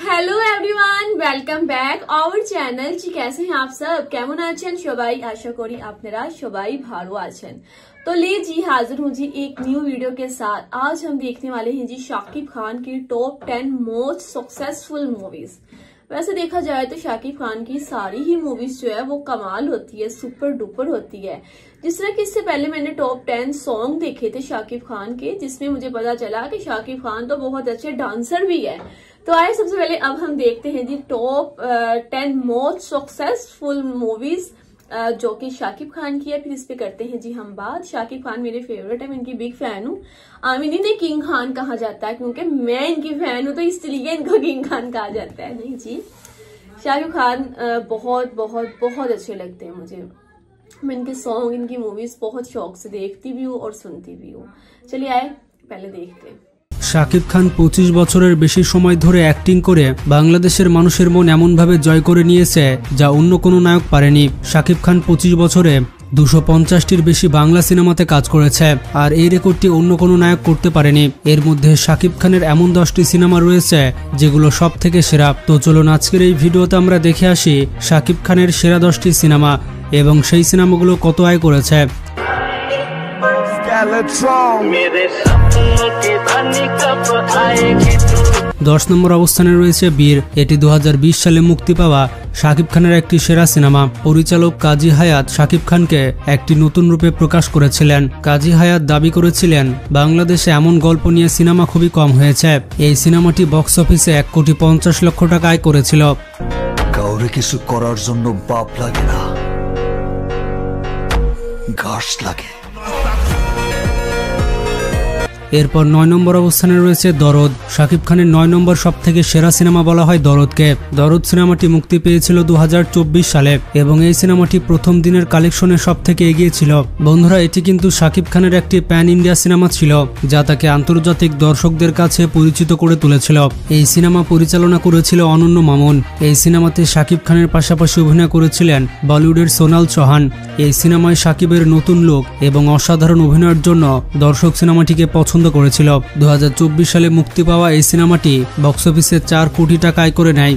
Hello everyone, welcome back our channel. जी कैसे हैं आप सब? কেমন আছেন সবাই? আশা করি আপনারা সবাই ভালো আছেন। तो ले जी हाजिर हूँ जी एक न्यू वीडियो के साथ। आज हम देखने वाले हैं जी शाकिब खान की टॉप 10 मोस्ट सक्सेसफुल मूवीज। वैसे देखा जाए तो शाकिब खान की सारी ही मूवीज जो है वो कमाल होती है, सुपर डुपर होती है। जिस तरह कि इससे पहले मैंने टॉप 10 सॉन्ग देखे थे शाकिब खान के, जिसमें मुझे पता चला कि शाकिब खान तो बहुत अच्छे डांसर भी है। तो आए सबसे पहले अब हम देखते हैं जी टॉप 10 मोस्ट सक्सेसफुल मूवीज जो कि शाकिब खान की है। फिर इस पे करते हैं जी हम बात। शाकिब खान मेरे फेवरेट है, मैं इनकी बिग फैन हूँ। आमिनी ने किंग खान कहा जाता है क्योंकि मैं इनकी फैन हूँ, तो इसलिए इनको किंग खान कहा जाता है। नहीं जी, शाकिब खान बहुत बहुत बहुत अच्छे लगते हैं मुझे। मैं इनके सॉन्ग, इनकी मूवीज बहुत शौक से देखती भी हूँ और सुनती भी हूँ। चलिए आए पहले देखते हैं। শাকিব খান 25 বছরের বেশি সময় ধরে অ্যাক্টিং করে বাংলাদেশের মানুষের মন এমনভাবে জয় করে নিয়েছে যা অন্য কোনো নায়ক পারেনি। শাকিব খান 25 বছরে 250টির বেশি বাংলা সিনেমাতে কাজ করেছে, আর এই রেকর্ডটি অন্য কোনো নায়ক করতে পারেনি। এর মধ্যে শাকিব খানের এমন 10টি সিনেমা রয়েছে যেগুলো সব থেকে সেরা। তো চলুন আজকের এই ভিডিওতে আমরা দেখে আসি শাকিব খানের সেরা 10টি সিনেমা এবং সেই সিনেমাগুলো কত আয় করেছে। 10 নম্বর অবস্থানে রয়েছে বীর। এটি 2020 সালে মুক্তি পাওয়া শাকিব খানের একটি সেরা সিনেমা। পরিচালক কাজী হায়াত শাকিব খানকে একটি নতুন রূপে প্রকাশ করেছিলেন। কাজী হায়াত দাবি করেছিলেন বাংলাদেশে এমন গল্প নিয়ে সিনেমা খুবই কম হয়েছে। এই সিনেমাটি বক্স অফিসে 1,50,00,000 টাকা আয় করেছিল। কাউরে কিছু করার জন্য বাপ লাগে না, ঘাস লাগে। এরপর 9 নম্বর অবস্থানে রয়েছে দরদ। শাকিব খানের 9 নম্বর সব থেকে সেরা সিনেমা বলা হয় দরদকে। দরদ সিনেমাটি মুক্তি পেয়েছিল 2024 সালে এবং এই সিনেমাটি প্রথম দিনের কালেকশনে সব থেকে এগিয়ে ছিল। বন্ধুরা, এটি কিন্তু শাকিব খানের একটি প্যান ইন্ডিয়া সিনেমা ছিল যা তাকে আন্তর্জাতিক দর্শকদের কাছে পরিচিত করে তুলেছিল। এই সিনেমা পরিচালনা করেছিল অনন্য মামুন। এই সিনেমাতে শাকিব খানের পাশাপাশি অভিনয় করেছিলেন বলিউডের সোনাল চৌহান। এই সিনেমায় শাকিবের নতুন লুক এবং অসাধারণ অভিনয়ের জন্য দর্শক সিনেমাটিকে পছন্দ করেছিল। 2024 সালে মুক্তি পাওয়া এই সিনেমাটি বক্স অফিসে 4 কোটি টাকা আয় করে নেয়।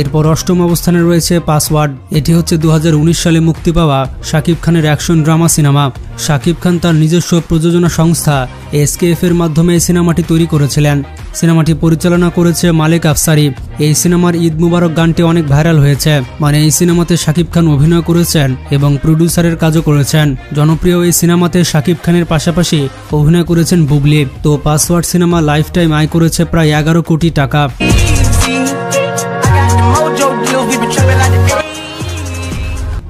এরপর 8ম অবস্থানে রয়েছে পাসওয়ার্ড। এটি হচ্ছে 2019 সালে মুক্তি পাওয়া শাকিব খানের action drama cinema. Shakib Khan তার নিজস্ব প্রযোজনা সংস্থা SKF এর মাধ্যমে এই সিনেমাটি তৈরি করেছিলেন। সিনেমাটি পরিচালনা করেছে মালিক আফসারি। এই সিনেমার ঈদ মুবারক গানটি অনেক ভাইরাল হয়েছে। মানে এই সিনেমাতে শাকিব খান অভিনয় করেছেন এবং প্রডিউসারের কাজও করেছেন। জনপ্রিয় এই সিনেমাতে শাকিব খানের পাশাপাশি অভিনয় করেছেন বুবলি। তো পাসওয়ার্ড সিনেমা লাইফ টাইম আয় করেছে প্রায় 11 কোটি টাকা।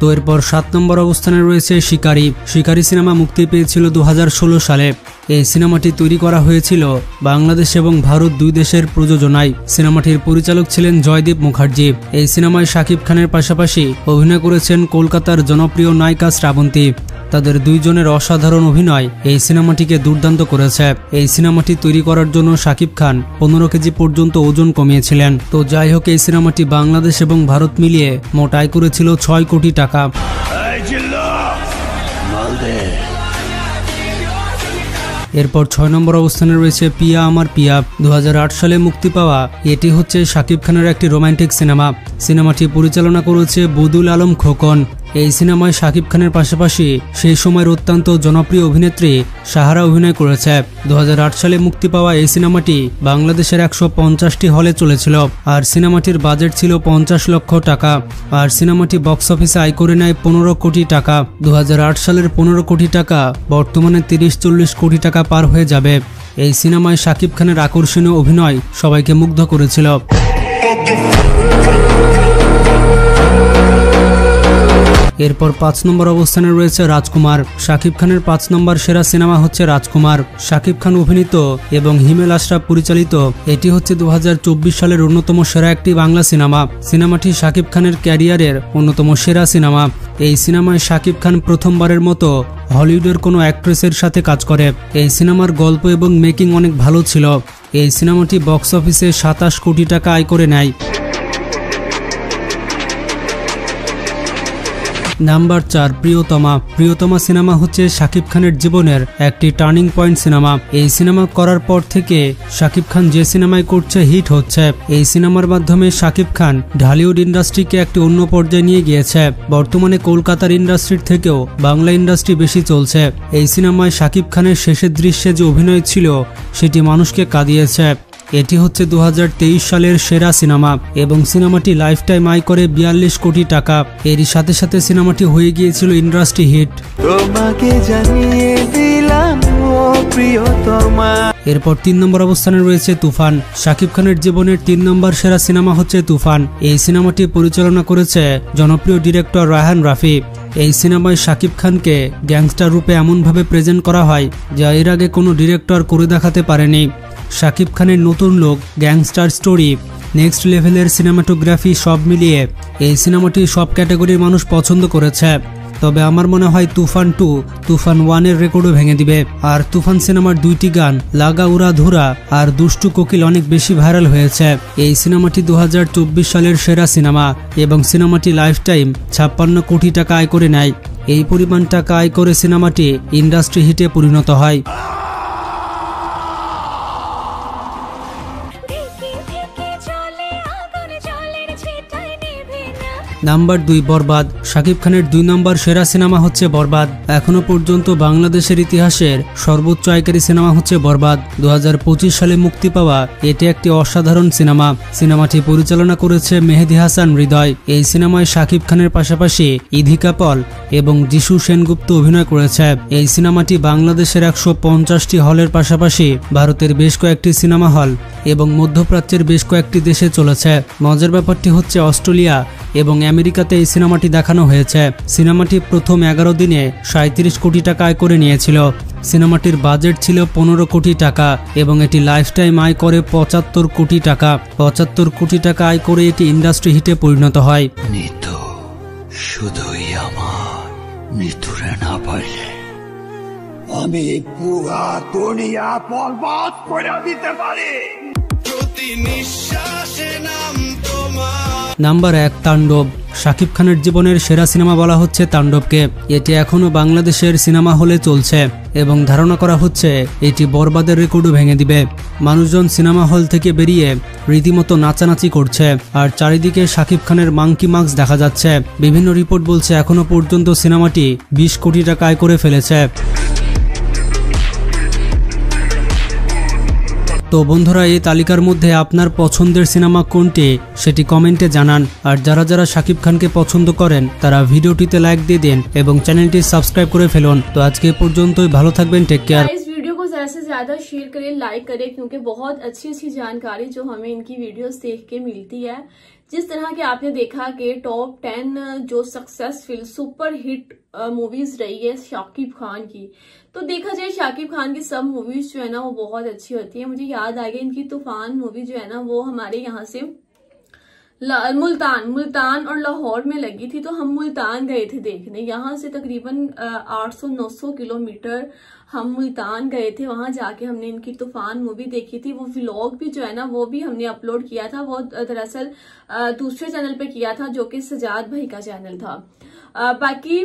তো এরপর 7 নম্বর অবস্থানে রয়েছে শিকারি। শিকারি সিনেমা মুক্তি পেয়েছিল 2016 সালে। এই সিনেমাটি তৈরি করা হয়েছিল বাংলাদেশ এবং ভারত দুই দেশের প্রযোজনায়। সিনেমাটির পরিচালক ছিলেন জয়দীপ মুখার্জি। এই সিনেমায় শাকিব খানের পাশাপাশি অভিনয় করেছেন কলকাতার জনপ্রিয় নায়িকা শ্রাবন্তী। তাদের দুইজনের অসাধারণ অভিনয় এই সিনেমাটিকে দুর্দান্ত করেছে। এই সিনেমাটি তৈরি করার জন্য শাকিব খান 15 কেজি পর্যন্ত ওজন কমিয়েছিলেন। তো যাই হোক, এই সিনেমাটি বাংলাদেশ এবং ভারত মিলিয়ে মোট আয় করেছিল 6 কোটি টাকা। এরপর 6 নম্বর অবস্থানে রয়েছে পিয়া আমার পিয়া। 2008 সালে মুক্তি পাওয়া এটি হচ্ছে শাকিব খানের একটি রোমান্টিক সিনেমা। সিনেমাটি পরিচালনা করেছে বদুল আলম খোকন। এই সিনেমায় শাকিব খানের পাশাপাশি সেই সময়ের অত্যন্ত জনপ্রিয় অভিনেত্রী সাহারা অভিনয় করেছে। 2008 সালে মুক্তি পাওয়া এই সিনেমাটি বাংলাদেশের 150টি হলে চলেছিল, আর সিনেমাটির বাজেট ছিল 50 লক্ষ টাকা। আর সিনেমাটি বক্স অফিসে আয় করে নেয় 15 কোটি টাকা। 2008 সালের 15 কোটি টাকা বর্তমানে 30-40 কোটি টাকা পার হয়ে যাবে। এই সিনেমায় শাকিব খানের আকর্ষণীয় অভিনয় সবাইকে মুগ্ধ করেছিল। এরপর 5 নম্বর অবস্থানে রয়েছে রাজকুমার। শাকিব খানের 5 নম্বর সেরা সিনেমা হচ্ছে রাজকুমার। শাকিব খান অভিনীত এবং হিমেল আশরাফ পরিচালিত এটি হচ্ছে 2024 সালের অন্যতম সেরা একটি বাংলা সিনেমা। সিনেমাটি শাকিব খানের ক্যারিয়ারের অন্যতম সেরা সিনেমা। এই সিনেমায় শাকিব খান প্রথমবারের মতো হলিউডের কোনো অ্যাক্ট্রেসের সাথে কাজ করে। এই সিনেমার গল্প এবং মেকিং অনেক ভালো ছিল। এই সিনেমাটি বক্স অফিসে 27 কোটি টাকা আয় করে নেয়। নাম্বার 4 প্রিয়তমা। প্রিয়তমা সিনেমা হচ্ছে শাকিব খানের জীবনের একটি টার্নিং পয়েন্ট সিনেমা। এই সিনেমা করার পর থেকে শাকিব খান যে সিনেমায় করছে হিট হচ্ছে। এই সিনেমার মাধ্যমে শাকিব খান ঢালিউড ইন্ডাস্ট্রিকে একটি অন্য পর্যায়ে নিয়ে গিয়েছে। বর্তমানে কলকাতার ইন্ডাস্ট্রির থেকেও বাংলা ইন্ডাস্ট্রি বেশি চলছে। এই সিনেমায় শাকিব খানের শেষের দৃশ্যে যে অভিনয় ছিল সেটি মানুষকে কাঁদিয়েছে। এটি হচ্ছে 2023 সালের সেরা সিনেমা এবং সিনেমাটি লাইফ টাইম আয় করে 42 কোটি টাকা। এরই সাথে সাথে সিনেমাটি হয়ে গিয়েছিল ইন্ডাস্ট্রি হিট। তোমাকে জানিয়ে দিলাম ও প্রিয়তমা। এরপর 3 নম্বর অবস্থানে রয়েছে তুফান। শাকিব খানের জীবনের 3 নম্বর সেরা সিনেমা হচ্ছে তুফান। এই সিনেমাটি পরিচালনা করেছে জনপ্রিয় ডিরেক্টর রায়হান রাফি। এই সিনেমায় শাকিব খানকে গ্যাংস্টার রূপে এমনভাবে প্রেজেন্ট করা হয় যা এর আগে কোনো ডিরেক্টর করে দেখাতে পারেনি। শাকিব খানের নতুন লুক, গ্যাংস্টার স্টোরি, নেক্সট লেভেলের সিনেমাটোগ্রাফি সব মিলিয়ে এই সিনেমাটি সব ক্যাটাগরির মানুষ পছন্দ করেছে। তবে আমার মনে হয় তুফান 2 তুফান 1 এর রেকর্ডও ভেঙে দিবে। আর তুফান সিনেমার 2টি গান লাগা উড়া ধুরা আর দুষ্টু কোকিল অনেক বেশি ভাইরাল হয়েছে। এই সিনেমাটি 2024 সালের সেরা সিনেমা এবং সিনেমাটি লাইফ টাইম 56 কোটি টাকা আয় করে নেয়। এই পরিমাণ টাকা আয় করে সিনেমাটি ইন্ডাস্ট্রি হিটে পরিণত হয়। নাম্বার 2 বরবাদ। শাকিব খানের 2 নম্বর সেরা সিনেমা হচ্ছে বরবাদ। এখনো পর্যন্ত বাংলাদেশের ইতিহাসের সর্বোচ্চ আয়কারী সিনেমা হচ্ছে বরবাদ। 2025 সালে মুক্তি পাওয়া এটি একটি অসাধারণ সিনেমা। সিনেমাটি পরিচালনা করেছে মেহেদী হাসান হৃদয়। এই সিনেমায় শাকিব খানের পাশাপাশি ইধিকা পল এবং যিশু সেনগুপ্ত অভিনয় করেছে। এই সিনেমাটি বাংলাদেশের 150টি হলের পাশাপাশি ভারতের বেশ কয়েকটি সিনেমা হল এবং মধ্যপ্রাচ্যের বেশ কয়েকটি দেশে চলেছে। মজার ব্যাপারটি হচ্ছে অস্ট্রেলিয়া এবং আমেরিকাতে এই সিনেমাটি দেখানো হয়েছে। সিনেমাটি প্রথম 11 দিনে 37 কোটি টাকা আয় করে নিয়েছিল। সিনেমাটির বাজেট ছিল 15 কোটি টাকা এবং এটি লাইফ টাইম আয় করে 75 কোটি টাকা। 75 কোটি টাকা আয় করে এটি ইন্ডাস্ট্রি হিটে পরিণত হয়। নিতু শুধুই আমার, নিতুরে না পাইলে আমি পুরা দুনিয়া বরবাদ করে দিতে পারি। প্রতি নিঃশ্বাসে নাম তোমার। নাম্বার 1 তাণ্ডব। শাকিব খানের জীবনের সেরা সিনেমা বলা হচ্ছে তাণ্ডবকে। এটি এখনো বাংলাদেশের সিনেমা হলে চলছে এবং ধারণা করা হচ্ছে এটি বরবাদের রেকর্ডও ভেঙে দিবে। মানুষজন সিনেমা হল থেকে বেরিয়ে রীতিমতো নাচানাচি করছে আর চারিদিকে শাকিব খানের মাঙ্কি মাস্ক দেখা যাচ্ছে। বিভিন্ন রিপোর্ট বলছে এখনো পর্যন্ত সিনেমাটি 20 কোটি টাকা আয় করে ফেলেছে। তো বন্ধুরা, এই তালিকার মধ্যে আপনার পছন্দের সিনেমা কোনটি সেটি কমেন্টে জানান। আর যারা যারা শাকিব খানকে পছন্দ করেন তারা ভিডিওটিতে লাইক দিয়ে দেন এবং চ্যানেলটি সাবস্ক্রাইব করে ফেলুন। তো আজকে এই পর্যন্তই, ভালো থাকবেন, टेक केयर। इस वीडियो को ज्यादा से ज्यादा शेयर करें, लाइक करें, क्योंकि बहुत अच्छी अच्छी जानकारी जो हमें इनकी वीडियोस देख के मिलती है। जिस तरह के आपने देखा कि टॉप 10 जो सक्सेसफुल सुपर हिट मूवीज रही है शाकिब खान की, तो देखा जाए शाकिब खान की सब मूवीज जो है ना वो बहुत अच्छी होती है। मुझे याद आ गया इनकी तूफान मूवी जो है ना वो हमारे यहाँ से मुल्तान और लाहौर में लगी थी, तो हम मुल्तान गए थे देखने। यहाँ से तकरीबन 800-900 किलोमीटर हम मुल्तान गए थे। वहां जाके हमने इनकी तूफान मूवी देखी थी। वो व्लॉग भी जो है ना वो भी हमने अपलोड किया था। वो दरअसल दूसरे चैनल पे किया था जो कि सजाद भाई का चैनल था। बाकी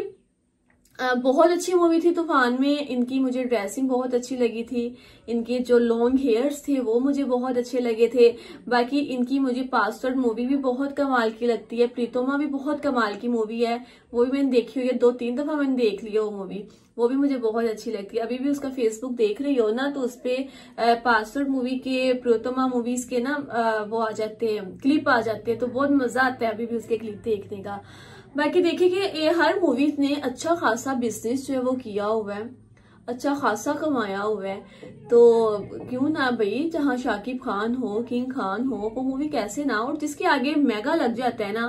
बहुत अच्छी मूवी थी तूफान में। इनकी मुझे ड्रेसिंग बहुत अच्छी लगी थी। इनके जो लॉन्ग हेयर्स थे वो मुझे बहुत अच्छे लगे थे। बाकी इनकी मुझे पासवर्ड मूवी भी बहुत कमाल की लगती है। प्रीतोमा भी बहुत कमाल की मूवी है, वो भी मैंने देखी हुई है। 2-3 दफा मैंने देख लिया वो मूवी, वो भी मुझे बहुत अच्छी लगती है। अभी भी उसका फेसबुक देख रही हो ना तो उसपे पासवर्ड मूवी के, प्रीतोमा मूवीज के ना वो आ जाते हैं, क्लिप आ जाते हैं, तो बहुत मजा आता है अभी भी उसके क्लिप देखने का। बाकी देखिए कि ये हर मूवीज ने अच्छा खासा बिजनेस जो है वो किया हुआ है, अच्छा खासा कमाया हुआ है। तो क्यों ना भाई, जहाँ शाकिब खान हो, किंग खान हो, वो मूवी कैसे ना, और जिसके आगे मेगा लग जाता है ना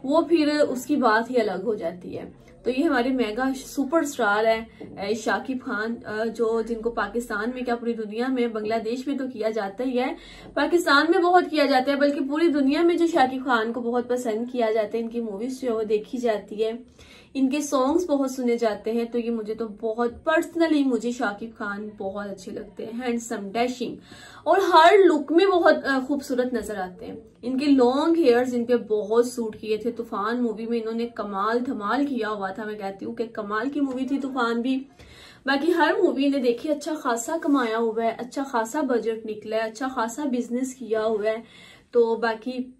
वो फिर उसकी बात ही अलग हो जाती है। तो ये हमारे मेगा सुपरस्टार है शाकिब खान, जो जिनको पाकिस्तान में क्या पूरी दुनिया में, बांग्लादेश में तो किया जाता ही है, पाकिस्तान में बहुत किया जाता है, बल्कि पूरी दुनिया में जो शाकिब खान को बहुत पसंद किया जाता है, इनकी मूवीज जो है वो देखी जाती है। इनके सॉन्ग्स बहुत सुने जाते हैं। तो ये मुझे तो बहुत पर्सनली मुझे शाकिब खान बहुत अच्छे लगते हैं, हैंडसम, डैशिंग और हर लुक में बहुत खूबसूरत नजर आते हैं। इनके लॉन्ग हेयर्स इन पे बहुत सूट किए थे। तूफान मूवी में इन्होंने कमाल धमाल किया हुआ था। मैं कहती हूँ कि कमाल की मूवी थी तूफान भी। बाकी हर मूवी ने देखिए अच्छा खासा कमाया हुआ है, अच्छा खासा बजट निकला है, अच्छा खासा बिजनेस किया हुआ है। तो बाकी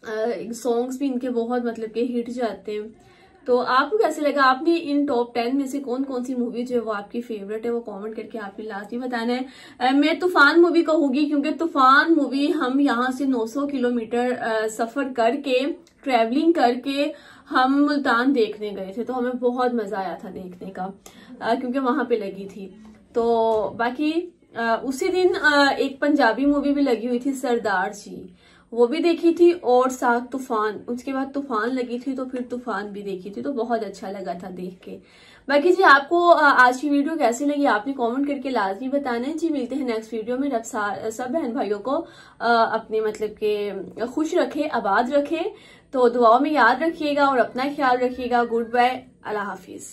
सॉन्ग्स भी इनके बहुत मतलब के हिट जाते हैं। तो आपको कैसे लगा? आपने इन टॉप 10 में से कौन कौन सी मूवी जो है वो आपकी फेवरेट है वो कमेंट करके आपने लाजमी बताना है। मैं तूफान मूवी कहूंगी क्योंकि तूफान मूवी हम यहाँ से 900 किलोमीटर सफर करके ट्रैवलिंग करके हम मुल्तान देखने गए थे। तो हमें बहुत मजा आया था देखने का क्योंकि वहां पे लगी थी। तो बाकी उसी दिन एक पंजाबी मूवी भी लगी हुई थी सरदार जी, वो भी देखी थी और साथ तूफान, उसके बाद तूफान लगी थी तो फिर तूफान भी देखी थी। तो बहुत अच्छा लगा था देख के। बाकी जी आपको आज की वीडियो कैसी लगी आपने कमेंट करके लाजमी बताना है जी। मिलते हैं नेक्स्ट वीडियो में। रब सब बहन भाइयों को अपने मतलब के खुश रखे, आबाद रखे। तो दुआओं में याद रखिएगा और अपना ख्याल रखिएगा। गुड बाय, अल्लाह हाफिज।